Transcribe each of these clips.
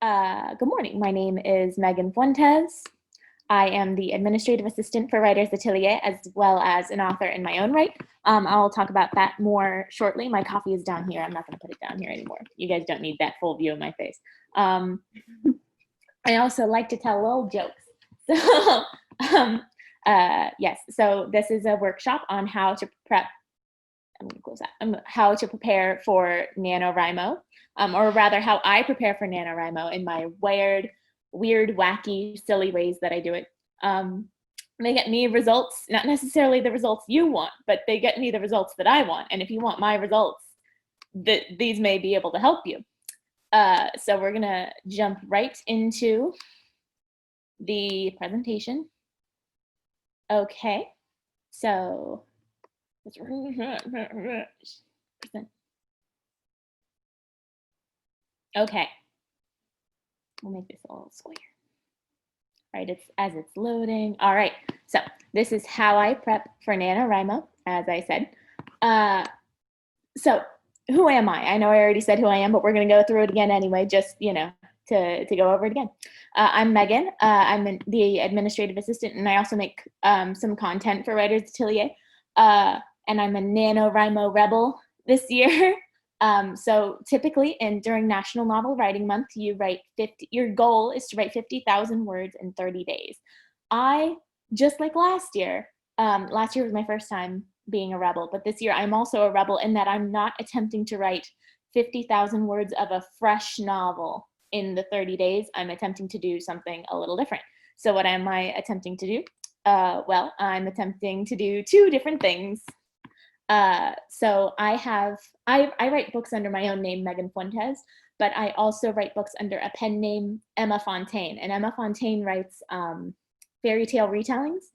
Good morning. My name is Megan Fuentes. I am the administrative assistant for Writers Atelier, as well as an author in my own right. I'll talk about that more shortly. My coffee is down here. I'm not going to put it down here anymore. You guys don't need that full view of my face. I also like to tell little jokes. So, yes, so this is a workshop on how to prep. I'm going to close that. How to prepare for NaNoWriMo, or rather how I prepare for NaNoWriMo in my weird, wacky, silly ways that I do it. They get me results, not necessarily the results you want, but they get me the results that I want. And if you want my results, these may be able to help you. So we're going to jump right into the presentation. Okay, so okay, we'll make this a little square. All right, it's loading. All right, so this is how I prep for NaNoWriMo, as I said. So who am I? I know I already said who I am, but we're going to go through it again anyway, just, to go over it again. I'm Megan. I'm the administrative assistant, and I also make some content for Writers Atelier. And I'm a NaNoWriMo rebel this year. So typically, during National Novel Writing Month, your goal is to write 50,000 words in 30 days. Just like last year was my first time being a rebel, but this year I'm also a rebel in that I'm not attempting to write 50,000 words of a fresh novel in the 30 days. I'm attempting to do something a little different. So what am I attempting to do? Well, I'm attempting to do two different things. So I write books under my own name, Megan Fuentes, but I also write books under a pen name, Emma Fontaine. And Emma Fontaine writes fairy tale retellings.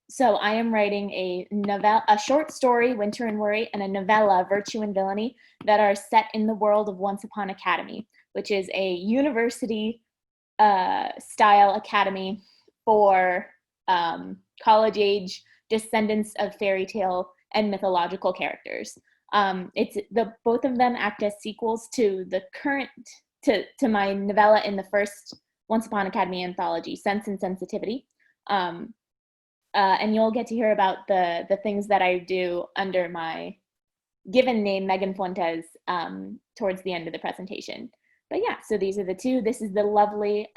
So I am writing a short story, Winter and Worry, and a novella, Virtue and Villainy, that are set in the world of Once Upon Academy, which is a university style academy for college-age descendants of fairy tale and mythological characters. Both of them act as sequels to the current to my novella in the first Once Upon Academy anthology, Sense and Sensitivity. And you'll get to hear about the things that I do under my given name, Megan Fuentes, towards the end of the presentation. But yeah, so these are the two. This is the lovely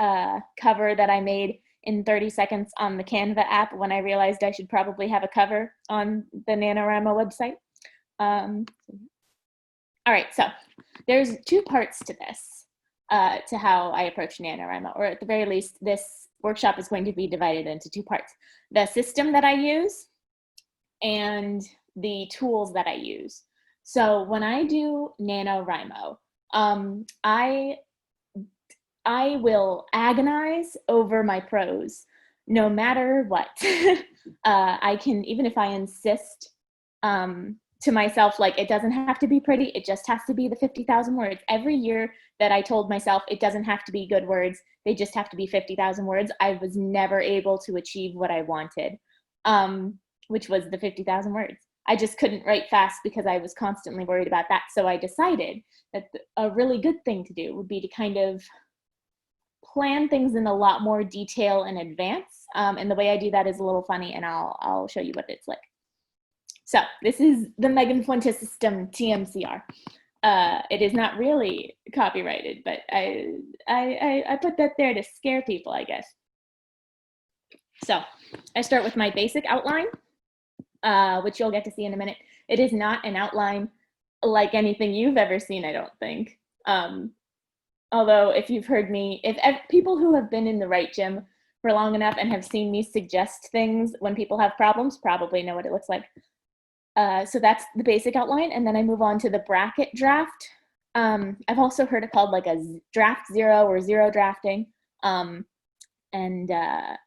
cover that I made in 30 seconds on the Canva app when I realized I should probably have a cover on the NaNoWriMo website. All right, so there's two parts to this, to how I approach NaNoWriMo, or at the very least, this workshop is going to be divided into two parts. The system that I use and the tools that I use. So when I do NaNoWriMo, I will agonize over my prose no matter what. I can, even if I insist to myself, like, it doesn't have to be pretty, it just has to be the 50,000 words. Every year that I told myself it doesn't have to be good words, they just have to be 50,000 words, I was never able to achieve what I wanted, which was the 50,000 words. I just couldn't write fast because I was constantly worried about that. So I decided that a really good thing to do would be to kind of plan things in a lot more detail in advance. And the way I do that is a little funny, and I'll show you what it's like. So this is the Megan Fuentes system, TMCR. It is not really copyrighted, but I put that there to scare people, I guess. So I start with my basic outline, which you'll get to see in a minute. It is not an outline like anything you've ever seen, I don't think. Although if you've heard me, if people who have been in the Write Gym for long enough and have seen me suggest things when people have problems probably know what it looks like. So that's the basic outline, and then I move on to the bracket draft. I've also heard it called like a draft zero or zero drafting. And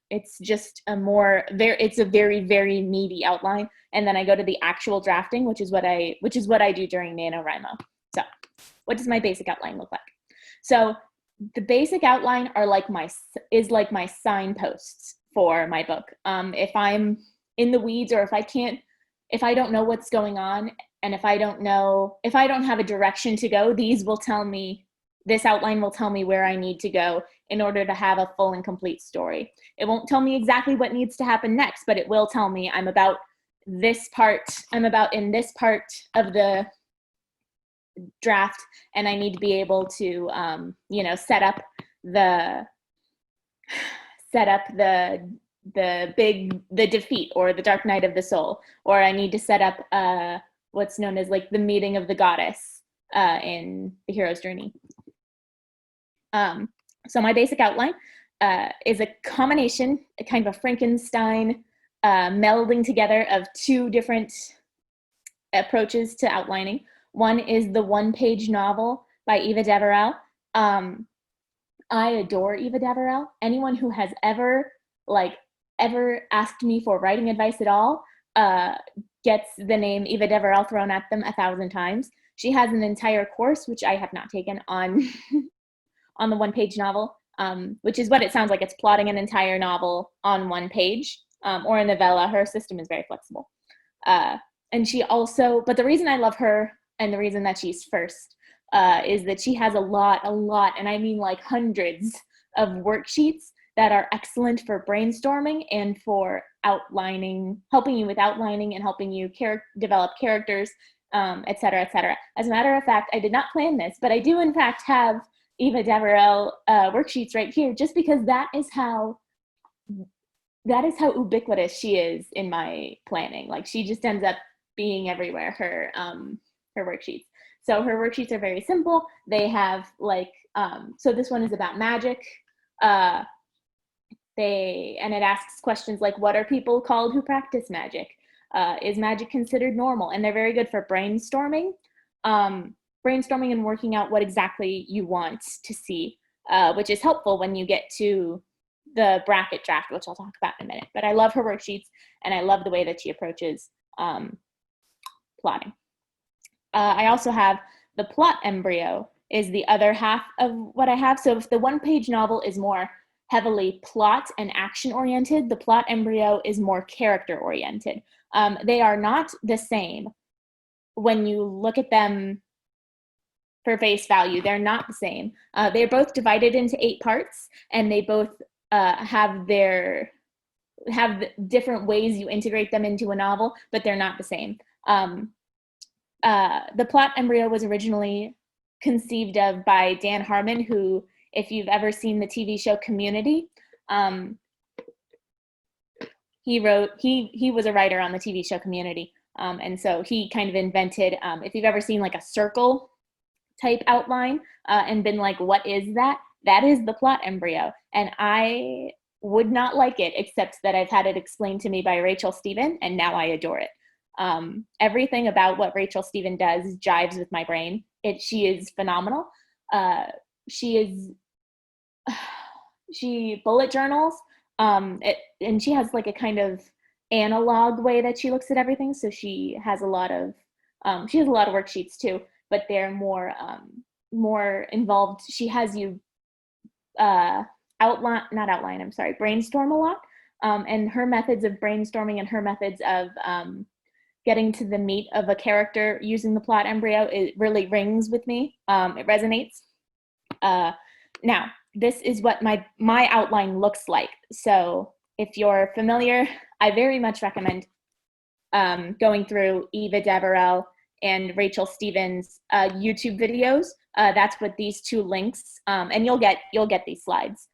it's just it's a very, very meaty outline. And then I go to the actual drafting, which is what I do during NaNoWriMo. So what does my basic outline look like? So the basic outline is like my signposts for my book. If I'm in the weeds, or if I don't know what's going on, and if I don't have a direction to go, these will tell me this outline will tell me where I need to go in order to have a full and complete story. It won't tell me exactly what needs to happen next, but it will tell me I'm about in this part of the draft, and I need to be able to, you know, set up the defeat or the dark night of the soul, or I need to set up what's known as like the meeting of the goddess in the hero's journey. So my basic outline is a combination, a kind of a Frankenstein melding together of two different approaches to outlining. One is the one-page novel by Eva Deverell. I adore Eva Deverell. Anyone who has ever asked me for writing advice at all gets the name Eva Deverell thrown at them 1,000 times. She has an entire course, which I have not taken, on on the one-page novel, which is what it sounds like. It's plotting an entire novel on one page, or a novella. Her system is very flexible. And she also, but the reason I love her and the reason that she's first is that she has a lot, and I mean like hundreds of worksheets that are excellent for brainstorming and for outlining, helping you with outlining and helping you develop characters, et cetera, et cetera. As a matter of fact, I did not plan this, but I do in fact have Eva Deverell worksheets right here, just because that is how ubiquitous she is in my planning. Like, she just ends up being everywhere, her worksheets. So her worksheets are very simple. They have like, so this one is about magic. And it asks questions like, what are people called who practice magic? Is magic considered normal? And they're very good for brainstorming. Brainstorming and working out what exactly you want to see, which is helpful when you get to the bracket draft, which I'll talk about in a minute. But I love her worksheets, and I love the way that she approaches plotting. I also have the plot embryo is the other half of what I have. So if the one-page novel is more heavily plot and action-oriented, the plot embryo is more character-oriented. They are not the same when you look at them for face value. They're not the same. They're both divided into 8 parts, and they both have different ways you integrate them into a novel, but they're not the same. The plot embryo was originally conceived of by Dan Harmon, who, if you've ever seen the TV show Community, he was a writer on the TV show Community. And so he kind of invented, if you've ever seen like a circle type outline and been like, what is that? That is the plot embryo. And I would not like it, except that I've had it explained to me by Rachel Stephen, and now I adore it. Everything about what Rachel Stephen does jives with my brain. She is phenomenal. She bullet journals, and she has like a kind of analog way that she looks at everything. So she has a lot of worksheets too, but they're more involved. She has you brainstorm a lot. And her methods of brainstorming and her methods of getting to the meat of a character using the plot embryo, it really rings with me. It resonates. Now, this is what my outline looks like. So if you're familiar, I very much recommend going through Eva Deverell and Rachel Stephen's YouTube videos. That's what these two links, and you'll get these slides.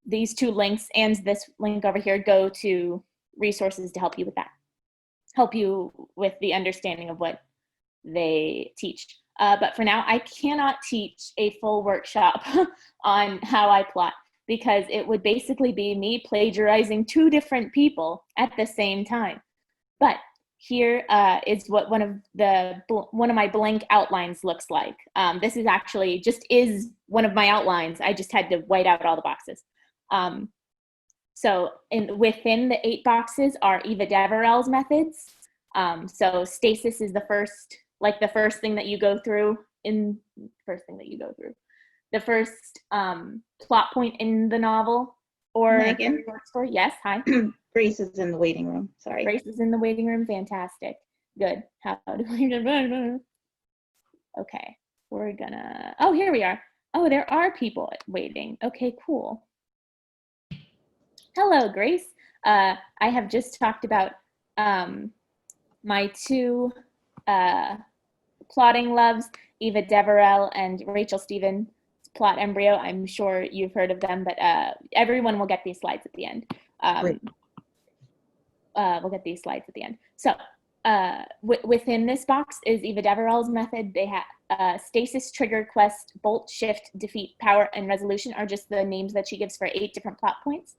These two links and this link over here go to resources to help you with that. Help you with the understanding of what they teach. But for now, I cannot teach a full workshop on how I plot, because it would basically be me plagiarizing 2 different people at the same time. But here is what one of my blank outlines looks like. This is actually is one of my outlines. I just had to white out all the boxes. So within the 8 boxes are Eva Deverell's methods. So stasis is the first thing that you go through. The first plot point in the novel. Or Megan? Yes, hi. Grace is in the waiting room. Sorry. Grace is in the waiting room. Fantastic. Good. How do we... Okay. we're gonna, oh, here we are. Oh, there are people waiting. Okay, cool. Hello, Grace. I have just talked about my two plotting loves, Eva Deverell and Rachel Stevens' Plot Embryo. I'm sure you've heard of them, but everyone will get these slides at the end. We'll get these slides at the end. So within this box is Eva Deverell's method. They have stasis, trigger, quest, bolt, shift, defeat, power, and resolution are just the names that she gives for 8 different plot points.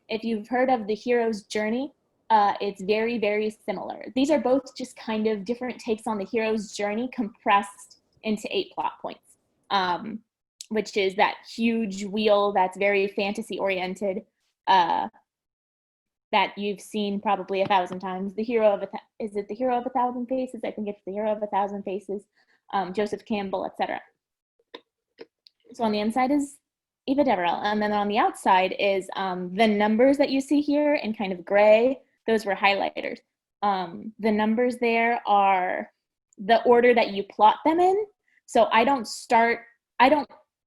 If you've heard of the hero's journey, it's very, very similar. These are both just kind of different takes on the hero's journey compressed into 8 plot points, which is that huge wheel that's very fantasy oriented, that you've seen probably 1,000 times. The hero of is it the hero of 1,000 faces? I think it's the hero of 1,000 faces, Joseph Campbell, etc. So on the inside is Eva Deverell, and then on the outside is the numbers that you see here in kind of gray. Those were highlighters. The numbers there are the order that you plot them in. So I don't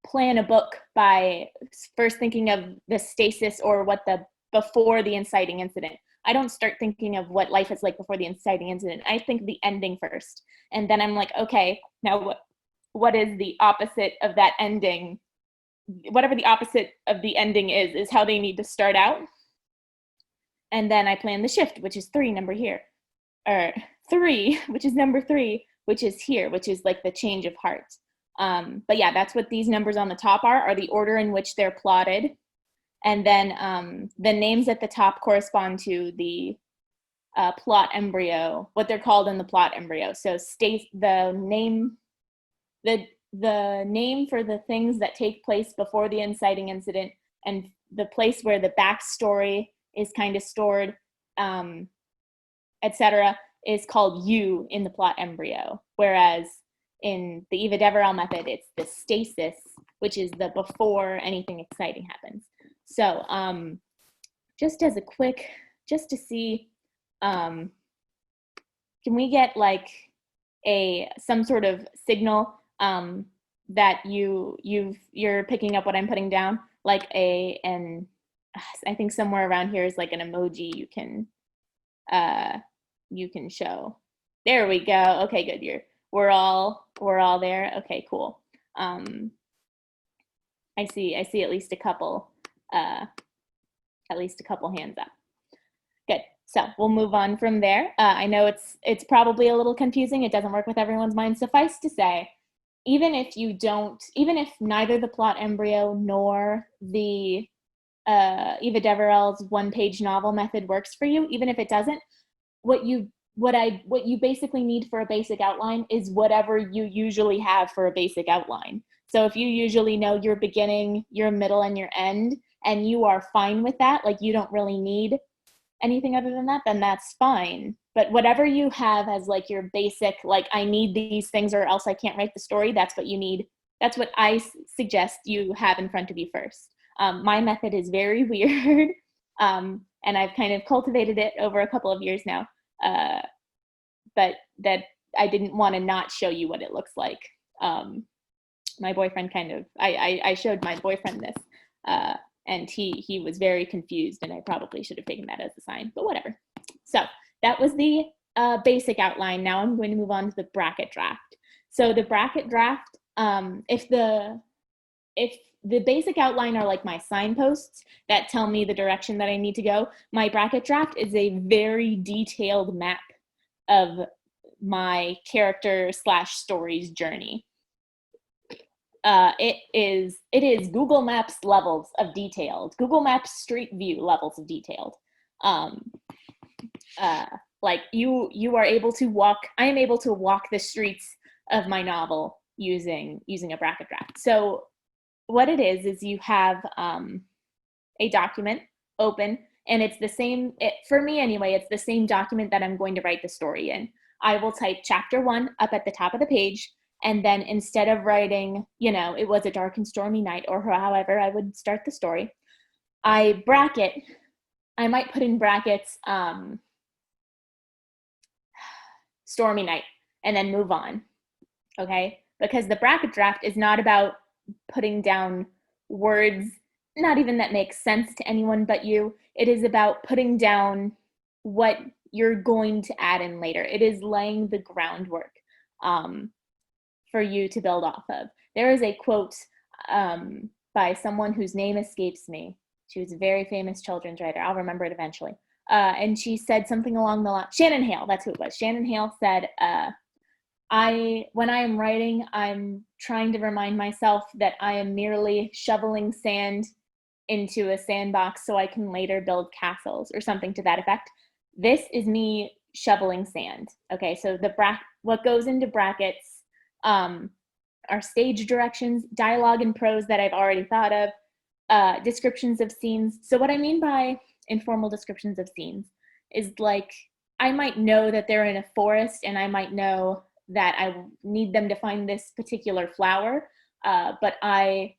plan a book by first thinking of the stasis or what the before the inciting incident. I don't start thinking of what life is like before the inciting incident. I think the ending first. And then I'm like, okay, now what is the opposite of that ending? Whatever the opposite of the ending is how they need to start out. And then I plan the shift, which is 3 number here. Or 3, which is number 3, which is here, which is like the change of heart. But yeah, that's what these numbers on the top are the order in which they're plotted. And then the names at the top correspond to the plot embryo, what they're called in the plot embryo. So the name for the things that take place before the inciting incident and the place where the backstory is kind of stored, etc., is called U in the plot embryo. Whereas in the Eva Deverell method, it's the stasis, which is the before anything exciting happens. So just as a quick, just to see, can we get like some sort of signal that you're picking up what I'm putting down, like and I think somewhere around here is like an emoji you can show. There we go. Okay, good. We're all there. Okay, cool. I see at least a couple hands up. Good. So we'll move on from there. I know it's probably a little confusing. It doesn't work with everyone's mind. Suffice to say, even if neither the plot embryo nor the Eva Deverell's one-page novel method works for you, even if it doesn't, what you basically need for a basic outline is whatever you usually have for a basic outline. So if you usually know your beginning, your middle, and your end, and you are fine with that, like you don't really need anything other than that, then that's fine. But whatever you have as like your basic, like I need these things or else I can't write the story, that's what you need. That's what I suggest you have in front of you first. My method is very weird, and I've kind of cultivated it over a couple of years now, but that I didn't want to not show you what it looks like. My boyfriend I showed my boyfriend this, and he was very confused, and I probably should have taken that as a sign, but whatever. So that was the basic outline. Now I'm going to move on to the bracket draft. So the bracket draft, if the basic outline are like my signposts that tell me the direction that I need to go, my bracket draft is a very detailed map of my character / story's journey. It is Google Maps levels of detailed, Google Maps Street View levels of detailed. Like you are able to walk, I am able to walk the streets of my novel using a bracket draft. So what it is you have a document open, and it's the same, for me anyway, it's the same document that I'm going to write the story in. I will type chapter 1 up at the top of the page, and then instead of writing, it was a dark and stormy night, or however I would start the story, I might put in brackets, stormy night, and then move on, okay? because the bracket draft is not about putting down words, not even that make sense to anyone but you. It is about putting down what you're going to add in later. It is laying the groundwork for you to build off of. There is a quote by someone whose name escapes me. She was a very famous children's writer. I'll remember it eventually. And she said something along the line, Shannon Hale, that's who it was. Shannon Hale said, when I am writing, I'm trying to remind myself that I am merely shoveling sand into a sandbox so I can later build castles, or something to that effect. This is me shoveling sand. Okay, so what goes into brackets are stage directions, dialogue and prose that I've already thought of, descriptions of scenes. So what I mean by informal descriptions of scenes is, like, I might know that they're in a forest, and I might know that I need them to find this particular flower, but I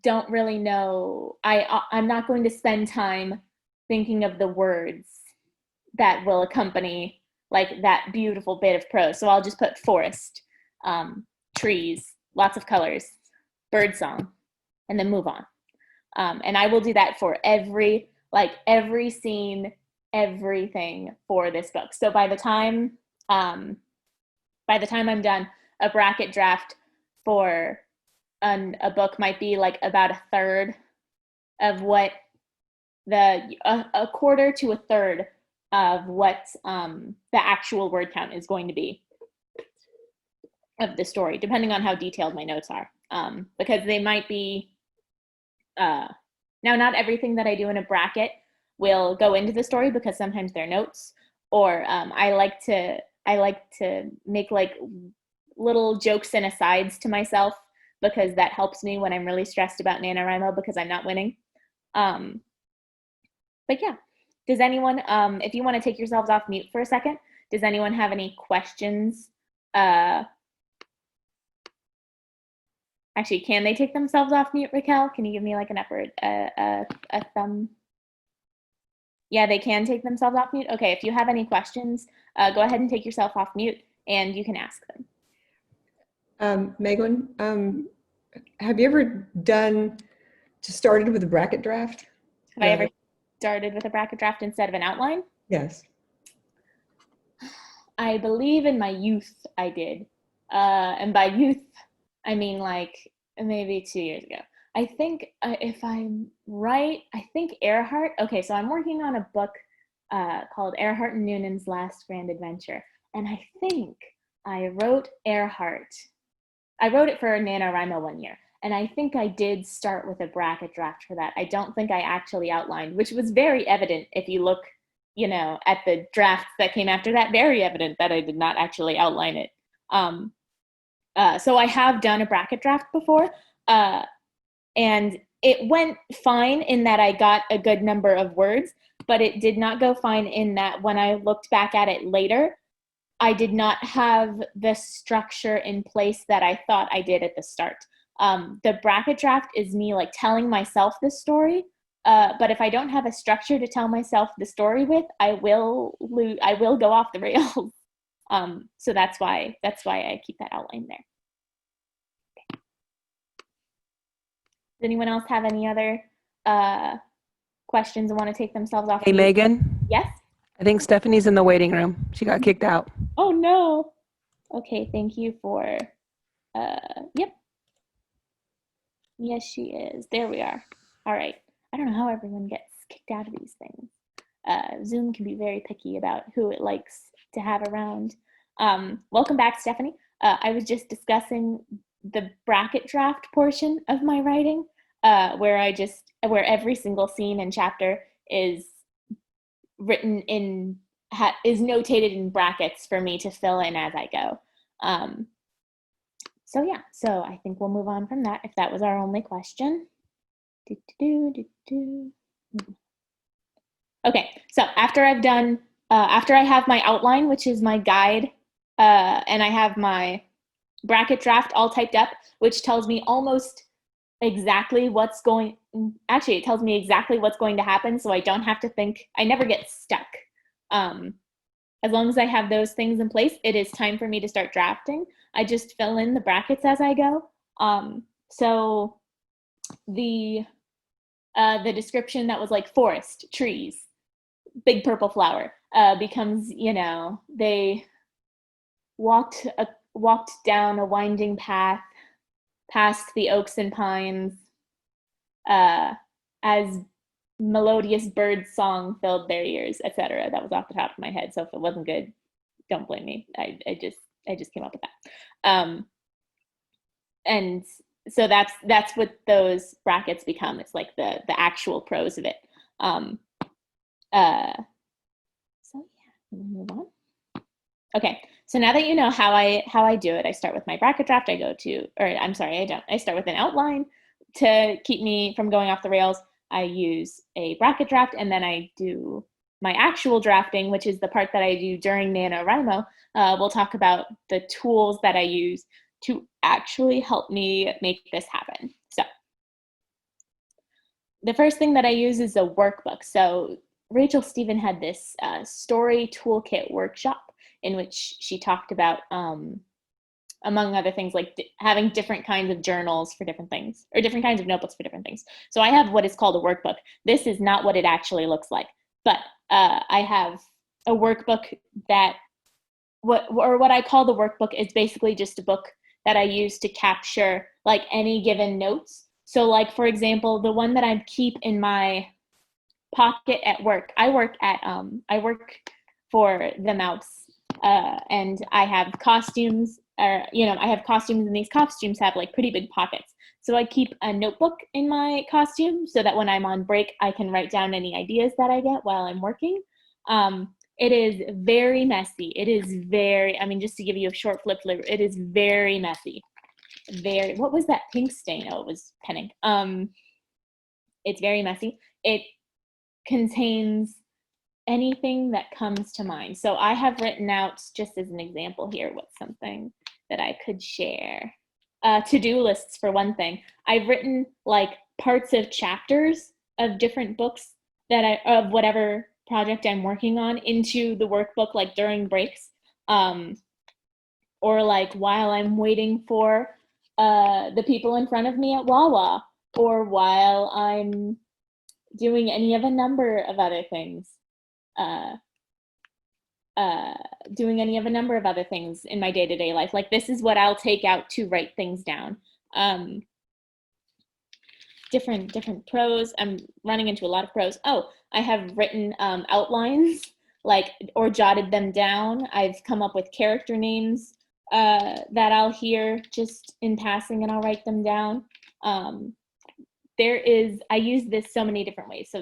don't really know. I'm not going to spend time thinking of the words that will accompany, like, that beautiful bit of prose. So I'll just put forest, trees, lots of colors, bird song, and then move on. And I will do that for every scene, everything for this book. So by the time I'm done, a bracket draft for a book might be like about a third of what a quarter to a third of what the actual word count is going to be of the story, depending on how detailed my notes are. Because they might be, now not everything that I do in a bracket will go into the story, because sometimes they're notes, or I like to make like little jokes and asides to myself, because that helps me when I'm really stressed about NaNoWriMo because I'm not winning. But yeah, does anyone, if you want to take yourselves off mute for a second, does anyone have any questions? Actually, can they take themselves off mute, Raquel? Can you give me like an upward, a thumb? Yeah, they can take themselves off mute. Okay, if you have any questions, go ahead and take yourself off mute and you can ask them. Megan, have you ever started with a bracket draft? Have I ever started with a bracket draft instead of an outline? Yes. I believe in my youth I did. And by youth, I mean like maybe 2 years ago. I think if I'm right, I think Earhart. Okay, so I'm working on a book called Earhart and Noonan's Last Grand Adventure. And I think I wrote Earhart. I wrote it for NaNoWriMo 1 year. And I think I did start with a bracket draft for that. I don't think I actually outlined, which was very evident if you look, at the drafts that came after that, very evident that I did not actually outline it. So I have done a bracket draft before, and it went fine in that I got a good number of words, but it did not go fine in that when I looked back at it later, I did not have the structure in place that I thought I did at the start. The bracket draft is me like telling myself the story, but if I don't have a structure to tell myself the story with, I will go off the rails. So that's why I keep that outline there. Okay. Does anyone else have any other questions and want to take themselves off? Hey, Megan. Yes? I think Stephanie's in the waiting room. She got kicked out. Oh, no. Okay, thank you for, yep. Yes, she is. There we are. All right. I don't know how everyone gets kicked out of these things. Zoom can be very picky about who it likes to have around. Welcome back, Stephanie. I was just discussing the bracket draft portion of my writing, where every single scene and chapter is written in, is notated in brackets for me to fill in as I go. So yeah, so I think we'll move on from that if that was our only question. Okay, so after I've done, after I have my outline, which is my guide, and I have my bracket draft all typed up, which tells me almost exactly what's going, actually it tells me exactly what's going to happen, so I don't have to think, I never get stuck. as long as I have those things in place, it is time for me to start drafting. I just fill in the brackets as I go. So the description that was like forest, trees, big purple flower, becomes, you know, they walked down a winding path past the oaks and pines, as melodious bird song filled their ears, etc. That was off the top of my head, so if it wasn't good, don't blame me. I just came up with that. And so that's what those brackets become. It's like the actual prose of it. So yeah, we'll move on. Okay, so now that you know how I do it, I start with my bracket draft. I start with an outline to keep me from going off the rails. I use a bracket draft, and then I do my actual drafting, which is the part that I do during NaNoWriMo. We'll talk about the tools that I use to actually help me make this happen. So the first thing that I use is a workbook. So Rachel Stephen had this story toolkit workshop in which she talked about, among other things, like having different kinds of journals for different things, or different kinds of notebooks for different things. So I have what is called a workbook. This is not what it actually looks like, but I have a workbook that, what I call the workbook is basically just a book that I use to capture like any given notes. So like, for example, the one that I keep in my pocket at work, I work for the Mouse, and I have costumes, I have costumes, and these costumes have like pretty big pockets. So I keep a notebook in my costume so that when I'm on break, I can write down any ideas that I get while I'm working. It is very messy. It is very, just to give you a short flip flavor, it is very messy. What was that pink stain? Oh, it was penning. It's very messy. It contains anything that comes to mind. So I have written out, just as an example here, what's something that I could share. To-do lists, for one thing. I've written like parts of chapters of different books of whatever project I'm working on into the workbook, like during breaks, or like while I'm waiting for the people in front of me at Wawa, or while I'm doing any of a number of other things. Doing any of a number of other things in my day-to-day life. Like, this is what I'll take out to write things down. Different prose. I'm running into a lot of prose. Oh, I have written outlines, or jotted them down. I've come up with character names that I'll hear just in passing, and I'll write them down. I use this so many different ways. So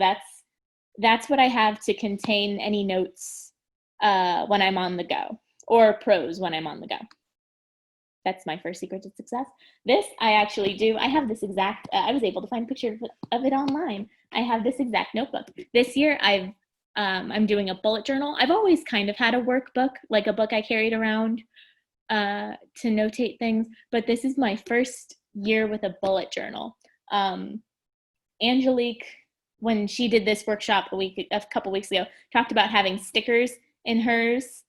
that's what I have to contain any notes when I'm on the go, or prose when I'm on the go. That's my first secret to success. This I actually do. I have this exact, I was able to find a picture of it online. I have this exact notebook. This year I'm doing a bullet journal. I've always kind of had a workbook, like a book I carried around to notate things, but this is my first year with a bullet journal. Angelique, when she did this workshop a couple weeks ago, talked about having stickers in hers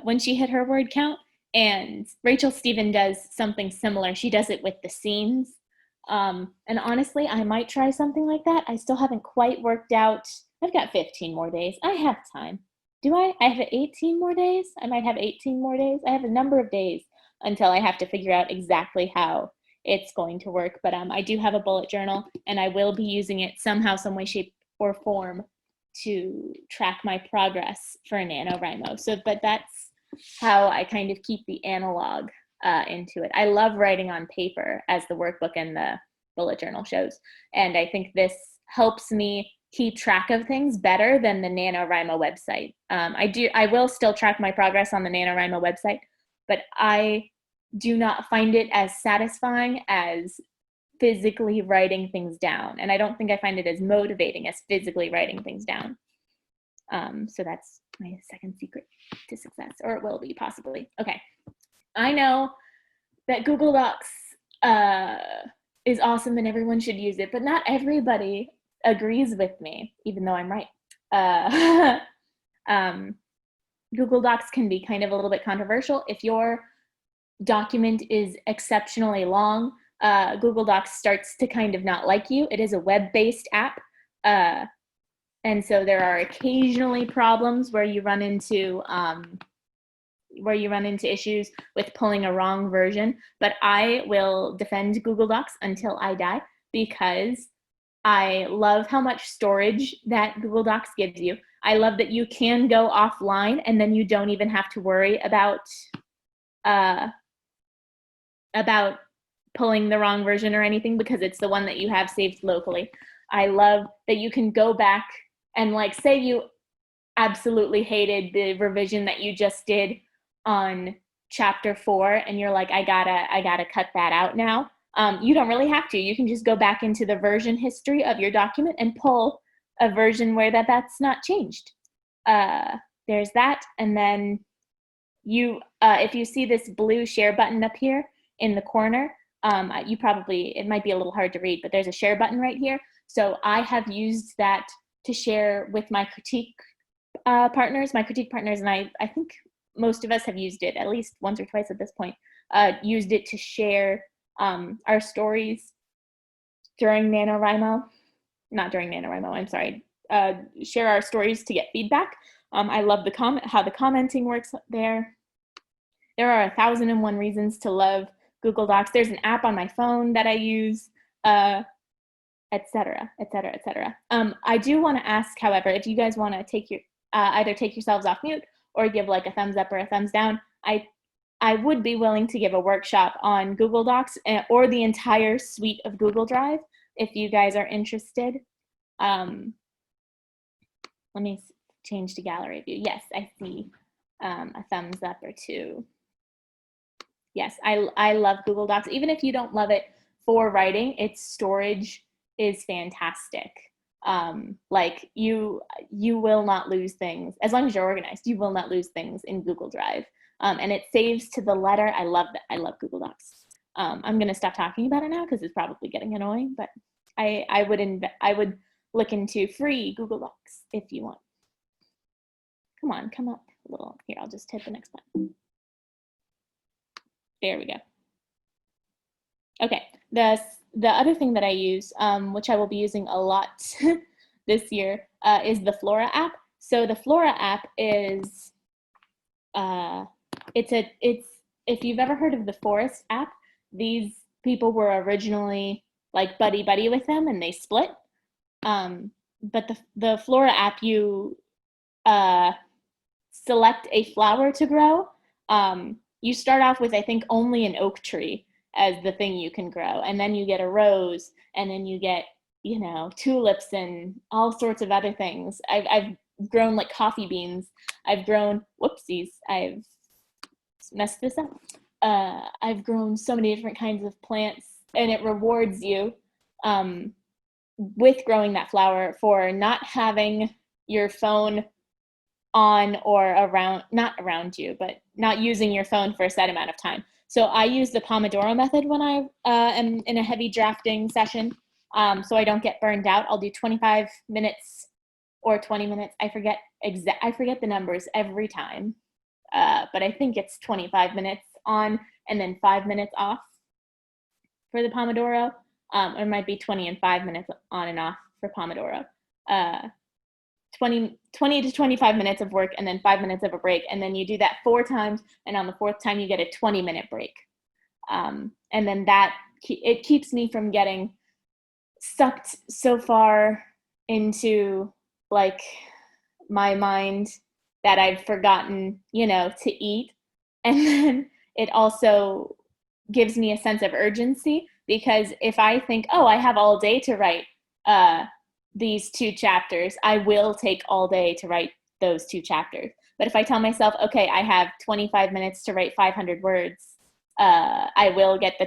when she hit her word count. And Rachel Stephen does something similar. She does it with the scenes. And honestly, I might try something like that. I still haven't quite worked out. I've got 15 more days. I have time. Do I? I have 18 more days? I might have 18 more days. I have a number of days until I have to figure out exactly how it's going to work. But I do have a bullet journal, and I will be using it somehow, some way, shape, or form to track my progress for NaNoWriMo. But that's how I kind of keep the analog into it. I love writing on paper, as the workbook and the bullet journal shows. And I think this helps me keep track of things better than the NaNoWriMo website. I will still track my progress on the NaNoWriMo website, but I do not find it as satisfying as physically writing things down. And I don't think I find it as motivating as physically writing things down. So that's my second secret to success, or it will be, possibly. Okay, I know that Google Docs is awesome and everyone should use it, but not everybody agrees with me, even though I'm right. Google Docs can be kind of a little bit controversial. If your document is exceptionally long, Google Docs starts to kind of not like you. It is a web-based app. And so there are occasionally problems where you run into issues with pulling a wrong version, but I will defend Google Docs until I die because I love how much storage that Google Docs gives you. I love that you can go offline and then you don't even have to worry about pulling the wrong version or anything because it's the one that you have saved locally. I love that you can go back and like say you absolutely hated the revision that you just did on chapter 4 and you're like, I gotta cut that out now. You don't really have to. You can just go back into the version history of your document and pull a version where that's not changed. There's that. And then if you see this blue share button up here in the corner, it might be a little hard to read, but there's a share button right here. So I have used that to share with my critique partners. My critique partners and I think most of us have used it at least once or twice at this point, used it to share our stories during NaNoWriMo. Not during NaNoWriMo, I'm sorry. Share our stories to get feedback. I love how the commenting works there. There are 1,001 reasons to love Google Docs. There's an app on my phone that I use, et cetera, et cetera, et cetera. I do want to ask, however, if you guys want to either take yourselves off mute or give like a thumbs up or a thumbs down, I would be willing to give a workshop on Google Docs or the entire suite of Google Drive if you guys are interested. Let me change to gallery view. Yes, I see a thumbs up or two. Yes, I love Google Docs. Even if you don't love it for writing, its storage is fantastic. Like you will not lose things as long as you're organized. You will not lose things in Google Drive, and it saves to the letter. I love that. I love Google Docs. I'm gonna stop talking about it now because it's probably getting annoying. But I would look into free Google Docs if you want. Come on, come up a little. Here, I'll just hit the next button. There we go. Okay, the other thing that I use, which I will be using a lot this year, is the Flora app. So the Flora app is, if you've ever heard of the Forest app, these people were originally like buddy with them and they split. But the Flora app, you select a flower to grow. You start off with, I think, only an oak tree as the thing you can grow. And then you get a rose, and then you get, tulips and all sorts of other things. I've grown like coffee beans. I've grown, whoopsies, I've messed this up. I've grown so many different kinds of plants, and it rewards you with growing that flower for not having your phone on or around, not around you, but not using your phone for a set amount of time. So I use the Pomodoro method when I am in a heavy drafting session, so I don't get burned out. I'll do 25 minutes or 20 minutes. I forget the numbers every time, but I think it's 25 minutes on and then 5 minutes off for the Pomodoro. Or it might be 20 and 5 minutes on and off for Pomodoro. 20 to 25 minutes of work and then 5 minutes of a break. And then you do that 4 times. And on the 4th time, you get a 20-minute break. And then it keeps me from getting sucked so far into like my mind that I've forgotten, to eat. And then it also gives me a sense of urgency because if I think, oh, I have all day to write these 2 chapters, I will take all day to write those 2 chapters. But if I tell myself, okay, I have 25 minutes to write 500 words, I will get the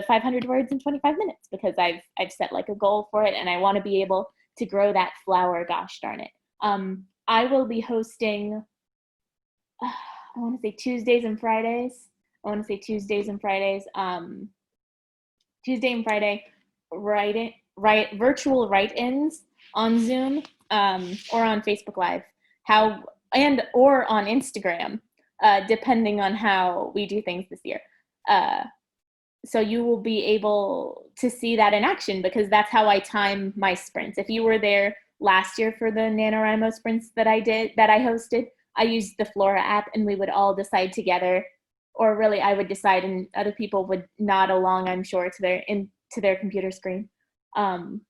500 words in 25 minutes because I've set like a goal for it and I want to be able to grow that flower, gosh darn it. I will be hosting, I want to say Tuesdays and Fridays. Tuesday and Friday, virtual write-ins on Zoom or on Facebook Live. How or on Instagram, depending on how we do things this year. So you will be able to see that in action, because that's how I time my sprints. If you were there last year for the NaNoWriMo sprints that I hosted, I used the Flora app, and we would all decide together, or really I would decide and other people would nod along, I'm sure, to their computer screen. That's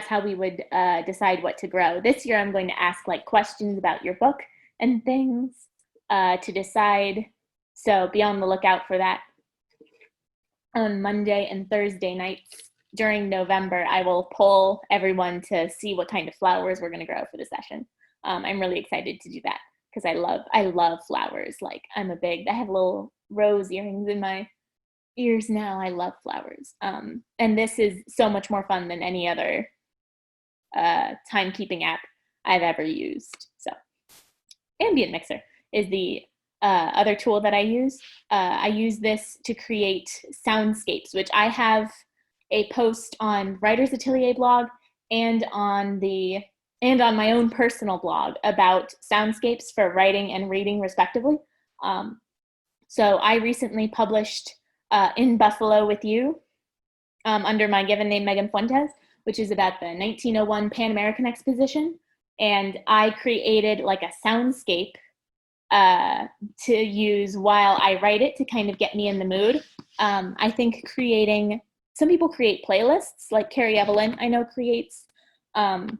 how we would decide what to grow. This year I'm going to ask like questions about your book and things to decide. So be on the lookout for that. On Monday and Thursday nights during November, I will poll everyone to see what kind of flowers we're going to grow for the session. I'm really excited to do that because I love flowers. Like I have little rose earrings in my ears now. I love flowers. And this is so much more fun than any other timekeeping app I've ever used. So Ambient Mixer is the other tool that I use. I use this to create soundscapes, which I have a post on Writer's Atelier blog and on my own personal blog about soundscapes for writing and reading respectively. So I recently published In Buffalo with You under my given name Megan Fuentes, which is about the 1901 Pan American Exposition. And I created like a soundscape to use while I write it to kind of get me in the mood. I think some people create playlists, like Carrie Evelyn I know creates playlists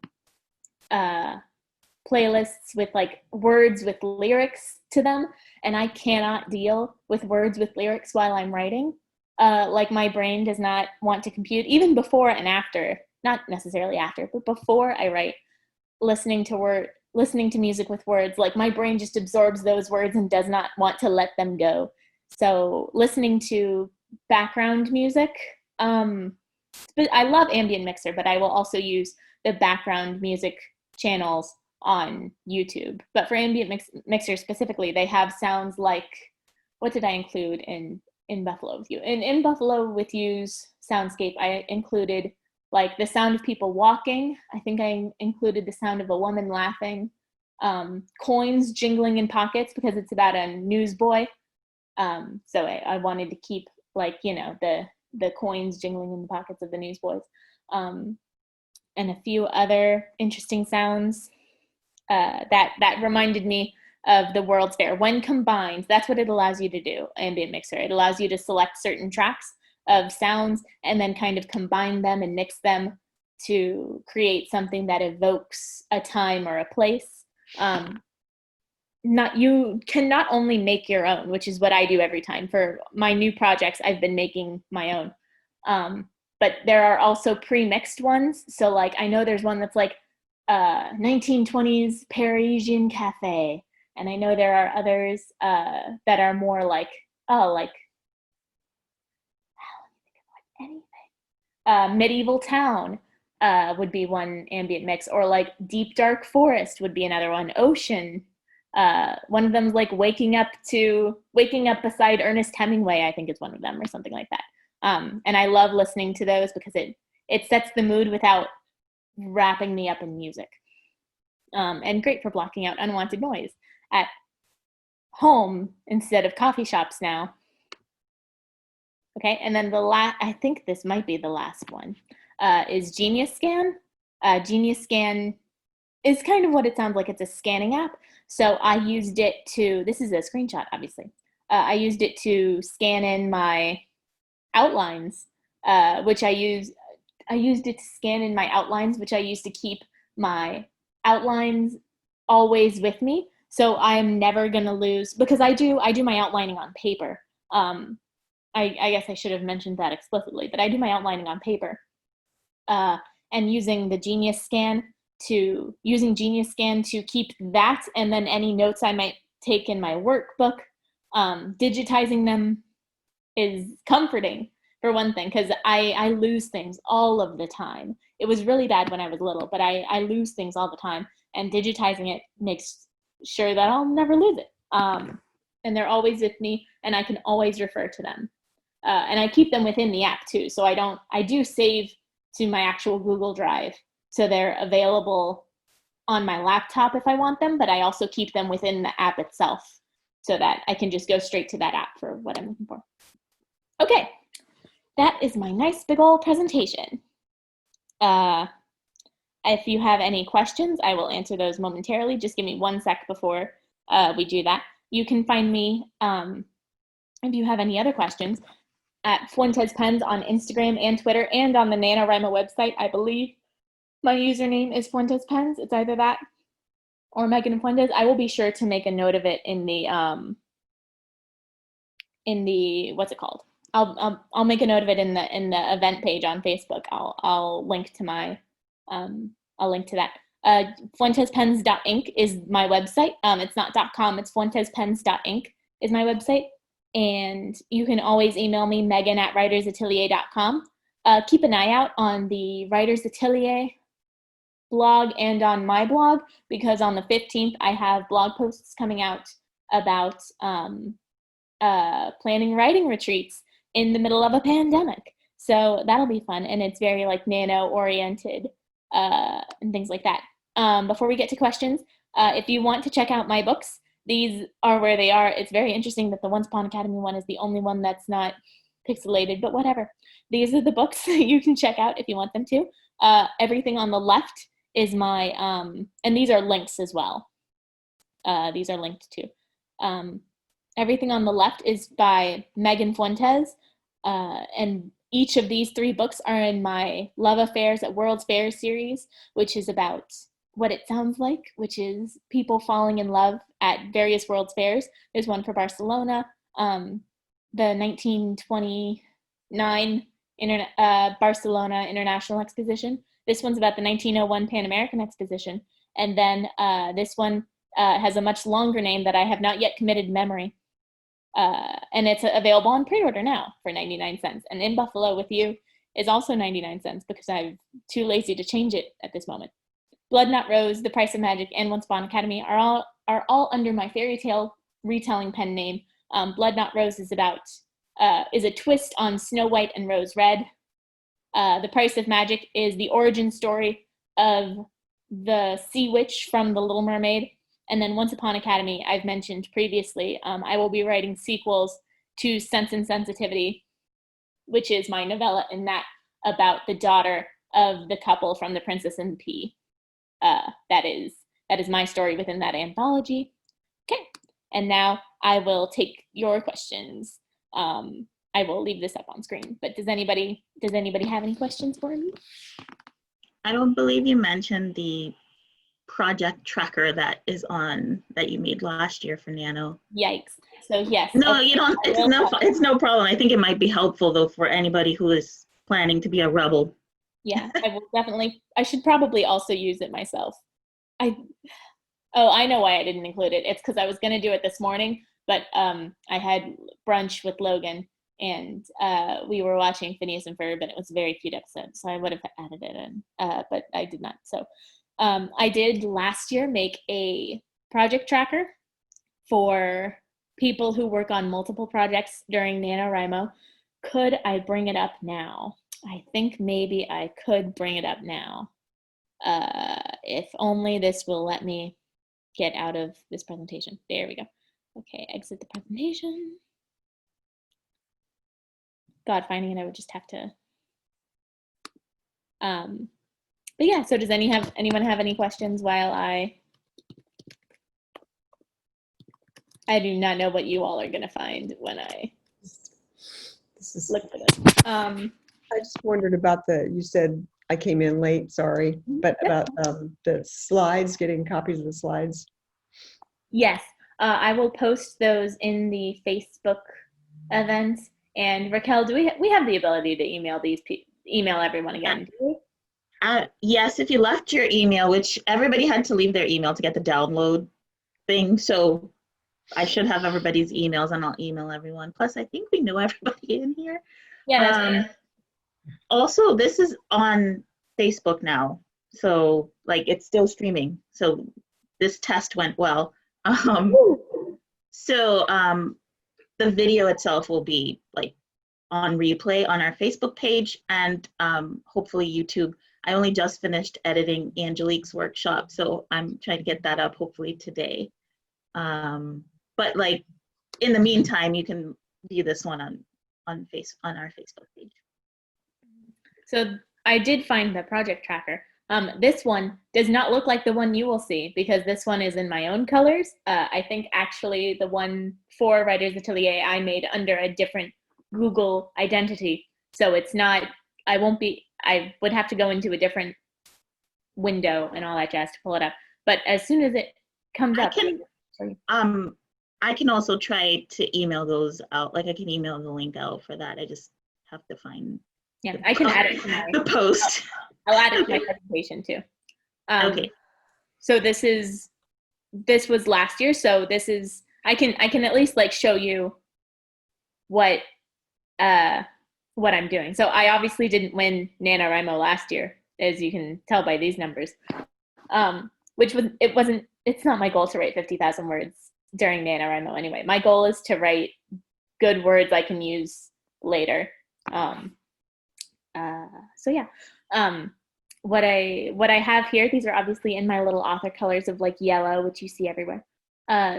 with like words with lyrics to them, and I cannot deal with words with lyrics while I'm writing. Like my brain does not want to compute, even before and after, not necessarily after, but before I write, listening to music with words, like my brain just absorbs those words and does not want to let them go. So listening to background music, but I love Ambient Mixer, but I will also use the background music channels on YouTube. But for Ambient Mixer specifically, they have sounds like, what did I include in Buffalo with You? In Buffalo with You's soundscape, I included like the sound of people walking. I think I included the sound of a woman laughing, coins jingling in pockets because it's about a newsboy. So I wanted to keep like, the coins jingling in the pockets of the newsboys. And a few other interesting sounds that reminded me of the World's Fair. When combined, that's what it allows you to do, Ambient Mixer. It allows you to select certain tracks of sounds and then kind of combine them and mix them to create something that evokes a time or a place. You can not only make your own, which is what I do every time. For my new projects, I've been making my own. But there are also pre-mixed ones. So like, I know there's one that's like 1920s Parisian cafe. And I know there are others that are more like, medieval town would be one ambient mix, or like deep dark forest would be another one. Ocean. One of them's like waking up beside Ernest Hemingway, I think is one of them, or something like that. And I love listening to those because it sets the mood without wrapping me up in music. And great for blocking out unwanted noise at home instead of coffee shops now. Okay, and then I think this might be the last one, is Genius Scan. Genius Scan is kind of what it sounds like. It's a scanning app. So I used it this is a screenshot, obviously. I used it to scan in my outlines, which I used it to scan in my outlines, which I used to keep my outlines always with me. So I'm never gonna lose, because I do my outlining on paper. I guess I should have mentioned that explicitly, but I do my outlining on paper. And using Genius Scan to keep that, and then any notes I might take in my workbook, digitizing them is comforting, for one thing, because I lose things all of the time. It was really bad when I was little, but I lose things all the time, and digitizing it makes sure that I'll never lose it. And they're always with me, and I can always refer to them. And I keep them within the app too, so I do save to my actual Google Drive, so they're available on my laptop if I want them, but I also keep them within the app itself so that I can just go straight to that app for what I'm looking for. Okay, that is my nice big old presentation. If you have any questions, I will answer those momentarily. Just give me 1 sec before we do that. You can find me, if you have any other questions, at Fuentes Pens on Instagram and Twitter, and on the NaNoWriMo website. I believe my username is Fuentes Pens. It's either that or Megan Fuentes. I will be sure to make a note of it in the what's it called? I'll make a note of it in the event page on Facebook. I'll link to my I'll link to that. FuentesPens.inc is my website. It's not .com. It's FuentesPens.inc is my website. And you can always email me, megan@writersatelier.com. Keep an eye out on the Writers Atelier blog and on my blog, because on the 15th I have blog posts coming out about planning writing retreats in the middle of a pandemic. So that'll be fun, and it's very like nano oriented and things like that. Before we get to questions, if you want to check out my books, these are where they are. It's very interesting that the Once Upon Academy one is the only one that's not pixelated, but whatever. These are the books that you can check out if you want them to. Everything on the left is my, and these are links as well. These are linked too. Everything on the left is by Megan Fuentes, and each of these 3 books are in my Love Affairs at World's Fairs series, which is about what it sounds like, which is people falling in love at various World's Fairs. There's one for Barcelona, the 1929 Barcelona International Exposition. This one's about the 1901 Pan American Exposition. And then this one has a much longer name that I have not yet committed memory. And it's available on pre-order now for 99 cents. And In Buffalo with You is also 99 cents because I'm too lazy to change it at this moment. Blood Not Rose, The Price of Magic, and Once Upon Academy are all under my fairy tale retelling pen name. Blood Not Rose is about is a twist on Snow White and Rose Red. The Price of Magic is the origin story of the sea witch from The Little Mermaid. And then Once Upon Academy, I've mentioned previously, I will be writing sequels to Sense and Sensitivity, which is my novella in that about the daughter of the couple from The Princess and the Pea. That is my story within that anthology. Okay, and now I will take your questions. I will leave this up on screen, but does anybody have any questions for me? I don't believe you mentioned the project tracker that you made last year for Nano. Yikes. So yes. No, okay. you don't. It's no problem. I think it might be helpful though for anybody who is planning to be a rebel. Yeah, I will definitely. I should probably also use it myself. I know why I didn't include it. It's because I was going to do it this morning, but I had brunch with Logan, and we were watching Phineas and Ferb, and it was a very cute episode, so I would have added it in, but I did not. So I did last year make a project tracker for people who work on multiple projects during NaNoWriMo. Could I bring it up now? I think maybe I could bring it up now. If only this will let me get out of this presentation. There we go. Okay, exit the presentation. God, finding it, I would just have to. But yeah, so does anyone have any questions while I do not know what you all are gonna find when I look for this. I just wondered about you said I came in late, sorry, but about the slides, getting copies of the slides. Yes, I will post those in the Facebook events. And Raquel, do we have the ability to email everyone again? Do we? Yes, if you left your email, which everybody had to leave their email to get the download thing, so I should have everybody's emails and I'll email everyone. Plus, I think we know everybody in here. Yeah, that's right. Also, this is on Facebook now, so like it's still streaming. So this test went well. The video itself will be like on replay on our Facebook page and hopefully YouTube. I only just finished editing Angelique's workshop, so I'm trying to get that up hopefully today. But like in the meantime, you can view this one on our Facebook page. So I did find the project tracker. This one does not look like the one you will see because this one is in my own colors. I think actually the one for Writers Atelier I made under a different Google identity. So it's not, I would have to go into a different window and all that jazz to pull it up. But as soon as it comes up. I can also try to email those out. Like I can email the link out for that. I just have to find. Yeah, I can add it to the post. I'll add it to my presentation too. Okay. So this was last year. So this is, I can at least like show you what I'm doing. So I obviously didn't win NaNoWriMo last year, as you can tell by these numbers. It's not my goal to write 50,000 words during NaNoWriMo anyway. My goal is to write good words I can use later. So yeah, what I have here, these are obviously in my little author colors of like yellow, which you see everywhere.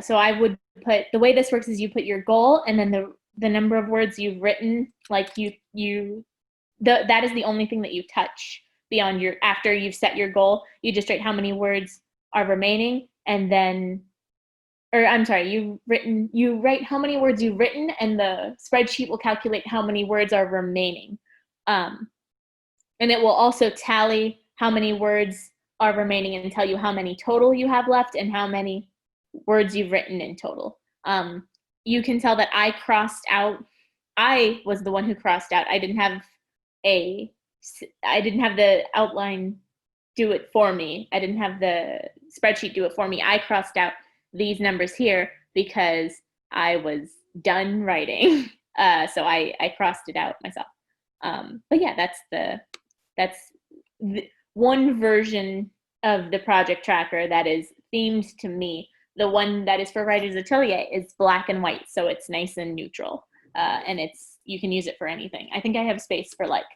So I would put, the way this works is you put your goal and then the number of words you've written, like that is the only thing that you touch beyond after you've set your goal. You just write how many words are remaining, and then, or I'm sorry, you write how many words you've written, and the spreadsheet will calculate how many words are remaining. And it will also tally how many words are remaining and tell you how many total you have left and how many words you've written in total. You can tell that I crossed out. I was the one who crossed out. I didn't have the outline do it for me. I didn't have the spreadsheet do it for me. I crossed out these numbers here because I was done writing. So I crossed it out myself. But yeah, that's one version of the project tracker that is themed to me. The one that is for Writers Atelier is black and white, so it's nice and neutral, and you can use it for anything. I think I have space for like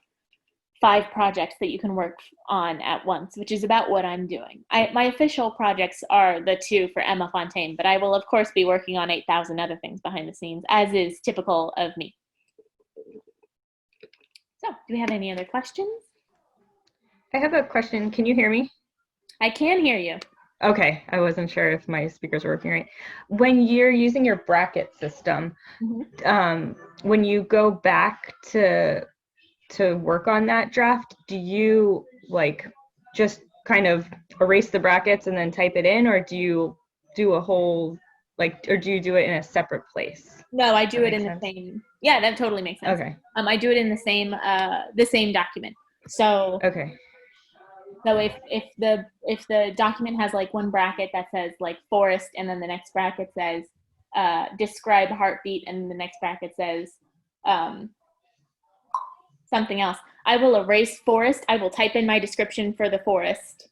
5 projects that you can work on at once, which is about what I'm doing. My official projects are the 2 for Emma Fontaine, but I will of course be working on 8,000 other things behind the scenes, as is typical of me. So, do we have any other questions? I have a question. Can you hear me? I can hear you. Okay, I wasn't sure if my speakers were working right. When you're using your bracket system, when you go back to work on that draft, do you like just kind of erase the brackets and then type it in, or do you do a whole or do you do it in a separate place? No, I do it in the same. Yeah, that totally makes sense. Okay. I do it in the same document. So okay. So if the document has like one bracket that says like forest, and then the next bracket says describe heartbeat, and the next bracket says something else, I will erase forest. I will type in my description for the forest,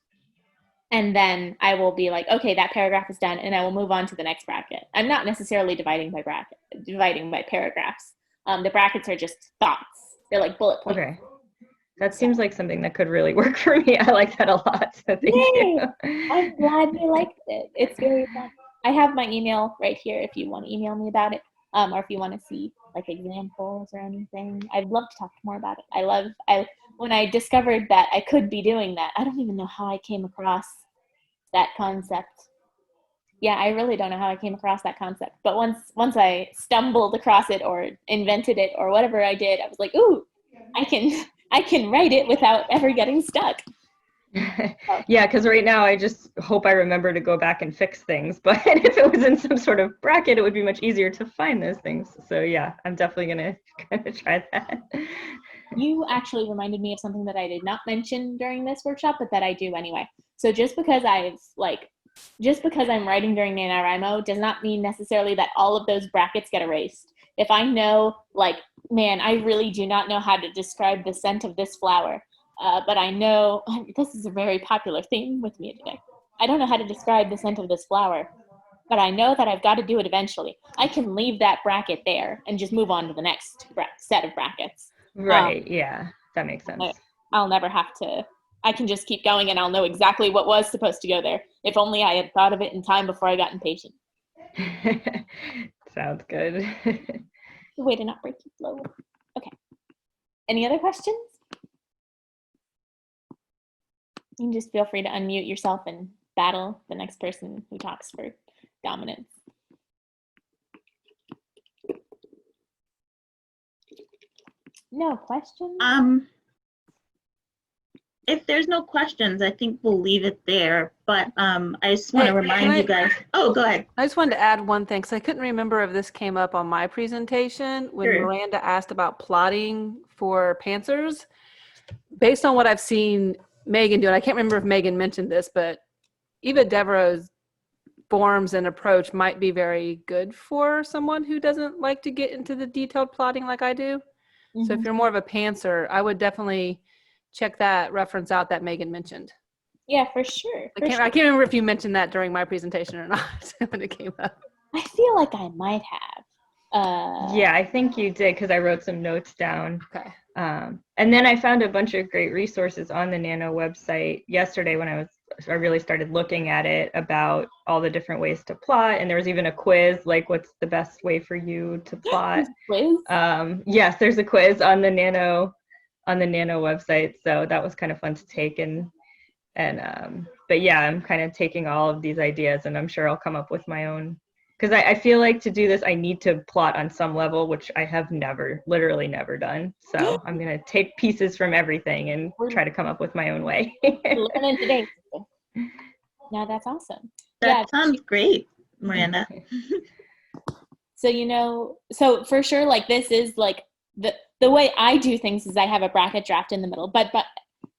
and then I will be like, okay, that paragraph is done, and I will move on to the next bracket. I'm not necessarily dividing by paragraphs. The brackets are just thoughts. They're like bullet points. Okay. That seems like something that could really work for me. I like that a lot. So thank you. I'm glad you liked it. It's very fun. I have my email right here if you want to email me about it, or if you want to see like examples or anything. I'd love to talk more about it. When I discovered that I could be doing that, I don't even know how I came across that concept. Yeah, I really don't know how I came across that concept. But once I stumbled across it or invented it or whatever I did, I was like, ooh, I can write it without ever getting stuck. Yeah, because right now I just hope I remember to go back and fix things. But if it was in some sort of bracket, it would be much easier to find those things. So yeah, I'm definitely gonna try that. You actually reminded me of something that I did not mention during this workshop, but that I do anyway. So just because I'm writing during NaNoWriMo does not mean necessarily that all of those brackets get erased. If I know, like, man, I really do not know how to describe the scent of this flower, but I know, this is a very popular theme with me today. I don't know how to describe the scent of this flower, but I know that I've got to do it eventually. I can leave that bracket there and just move on to the next set of brackets. Right, yeah, that makes sense. I'll never have to I can just keep going and I'll know exactly what was supposed to go there. If only I had thought of it in time before I got impatient. Sounds good. The way to not break your flow. Okay. Any other questions? You can just feel free to unmute yourself and battle the next person who talks for dominance. No questions? If there's no questions, I think we'll leave it there. But I just want to Hey, remind you guys. Oh, go ahead. I just wanted to add one thing, because I couldn't remember if this came up on my presentation when Sure. Miranda asked about plotting for pantsers. Based on what I've seen Megan do, and I can't remember if Megan mentioned this, but Eva Devereaux's forms and approach might be very good for someone who doesn't like to get into the detailed plotting like I do. So if you're more of a pantser, I would definitely check that reference out that Megan mentioned. Yeah, for sure. I can't remember if you mentioned that during my presentation or not when it came up. I feel like I might have. Yeah, I think you did, because I wrote some notes down. Okay. And then I found a bunch of great resources on the Nano website yesterday when I really started looking at it about all the different ways to plot. And there was even a quiz, like what's the best way for you to plot. Quiz? Yes, there's a quiz on the Nano website. So that was kind of fun to take. But yeah, I'm kind of taking all of these ideas, and I'm sure I'll come up with my own. Because I feel like to do this, I need to plot on some level, which I have literally never done. So I'm going to take pieces from everything and try to come up with my own way. Learning today. No, that's awesome. That sounds great, Miranda. So, so for sure, like this is like the way I do things is I have a bracket draft in the middle, but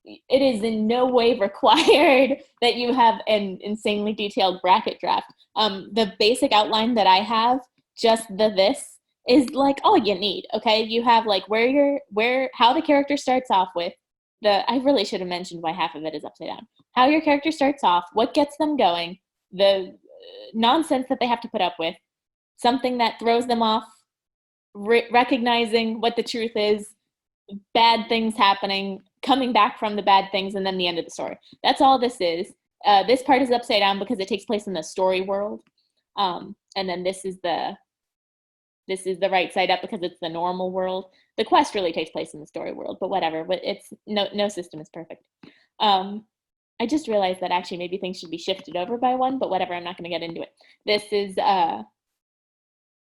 it is in no way required that you have an insanely detailed bracket draft. The basic outline that I have, just this is like all you need. Okay, you have like how the character starts off with. I really should have mentioned why half of it is upside down. How your character starts off, what gets them going, the nonsense that they have to put up with, something that throws them off, recognizing what the truth is, bad things happening, coming back from the bad things, and then the end of the story. That's all this is. This part is upside down because it takes place in the story world. And then this is the right side up because it's the normal world. The quest really takes place in the story world, but whatever. But it's no system is perfect. I just realized that actually maybe things should be shifted over by one, but whatever, I'm not going to get into it. This is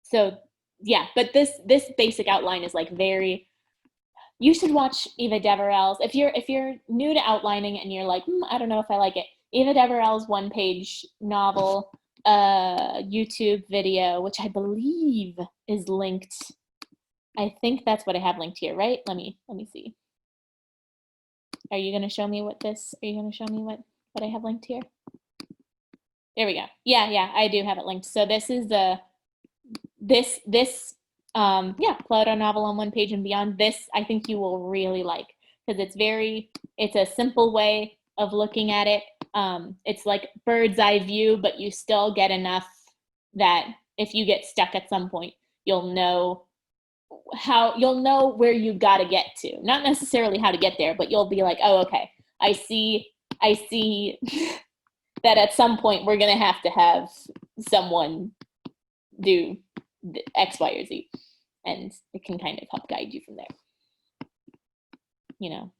so yeah, but this basic outline is like very. You should watch Eva Devereaux's. If you're new to outlining and you're like, I don't know if I like it. Eva Devereaux's one-page novel, YouTube video, which I believe is linked. I think that's what I have linked here, right? Let me see. Are you gonna show me what I have linked here? There we go. Yeah, I do have it linked. So this is this Plot-O novel on one page and beyond. This I think you will really like because it's a simple way of looking at it. It's like bird's eye view, but you still get enough that if you get stuck at some point, you'll know where you got to get to. Not necessarily how to get there, but you'll be like, oh, okay, I see that at some point we're going to have someone do X, Y, or Z. And it can kind of help guide you from there.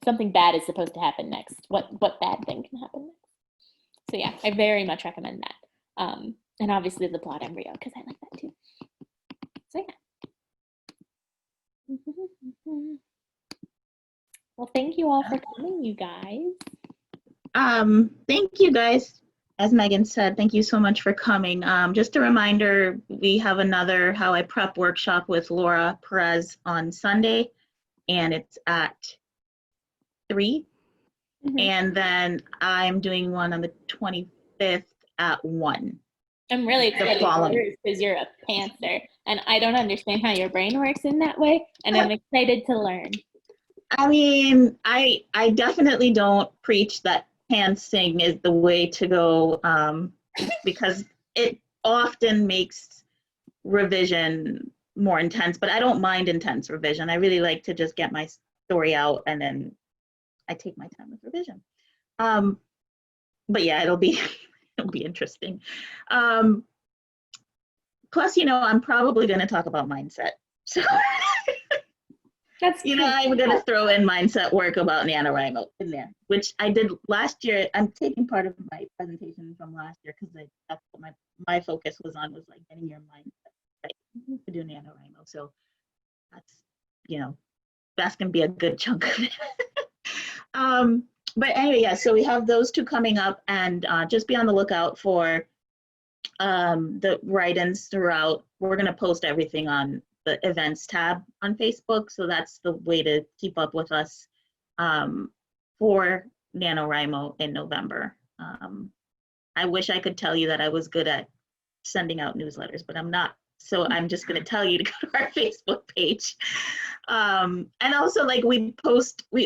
Something bad is supposed to happen next. What bad thing can happen next? So yeah, I very much recommend that. And obviously the plot embryo, because I like that too. So yeah. Well, thank you all for coming, you guys. Thank you guys. As Megan said, thank you so much for coming. Just a reminder, we have another How I Prep workshop with Laura Perez on Sunday, and it's at 3. And then I'm doing one on the 25th at 1. I'm really excited because you're a pantser, and I don't understand how your brain works in that way, and I'm excited to learn. I mean, I definitely don't preach that pantsing is the way to go because it often makes revision more intense, but I don't mind intense revision. I really like to just get my story out and then I take my time with revision. But yeah, it'll be it'll be interesting. Plus, I'm probably going to talk about mindset. So, That's I'm going to throw in mindset work about NaNoWriMo in there, which I did last year. I'm taking part of my presentation from last year because that's what my focus was like getting your mindset right to do NaNoWriMo. So that's, that's going to be a good chunk of it. But anyway, yeah, so we have those two coming up, and just be on the lookout for the write-ins throughout. We're going to post everything on the events tab on Facebook, so that's the way to keep up with us for NaNoWriMo in November. I wish I could tell you that I was good at sending out newsletters, but I'm not. So I'm just going to tell you to go to our Facebook page. And also, like, we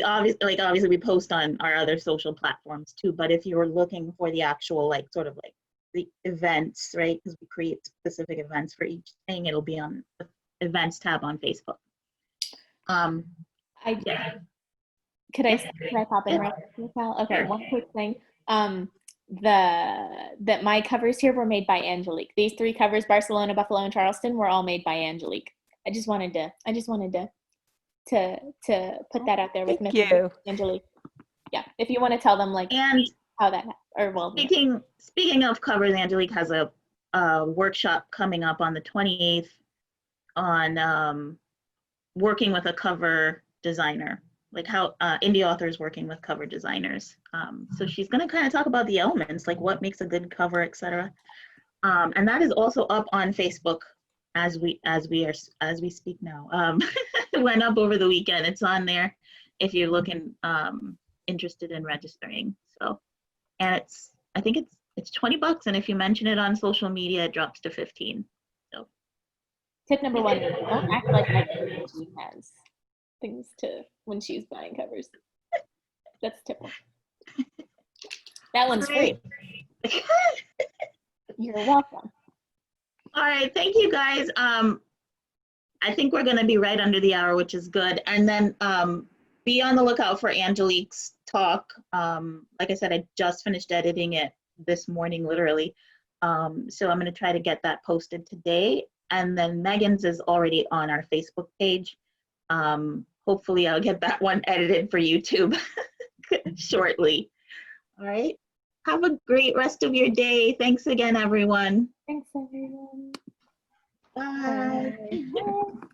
obviously we post on our other social platforms too, but if you're looking for the actual, like, sort of like the events, right, because we create specific events for each thing, it'll be on the events tab on Facebook. Yeah. Could I pop in right now, Cal? Okay, Sure. one quick thing. That my covers here were made by Angelique. These 3 covers, Barcelona, Buffalo, and Charleston, were all made by Angelique. I just wanted to put that out there with Thank you. Angelique. Yeah, if you want to tell them, like, And how that, or well, yeah. speaking of covers, Angelique has a workshop coming up on the 28th on working with a cover designer, like how indie authors working with cover designers. So she's going to kind of talk about the elements, like what makes a good cover, etc. And that is also up on Facebook as we speak now. It went up over the weekend. It's on there if you're looking interested in registering. So, and I think it's $20, and if you mention it on social media, it drops to 15. So, Tip number 1: don't act like she has things to when she's buying covers. That's tip 1. That one's free. You're welcome. All right, thank you guys. I think we're going to be right under the hour, which is good. And then be on the lookout for Angelique's talk. Like I said, I just finished editing it this morning, literally. So I'm going to try to get that posted today. And then Megan's is already on our Facebook page. Hopefully I'll get that one edited for YouTube shortly. All right. Have a great rest of your day. Thanks again, everyone. Thanks, everyone. Bye. Bye.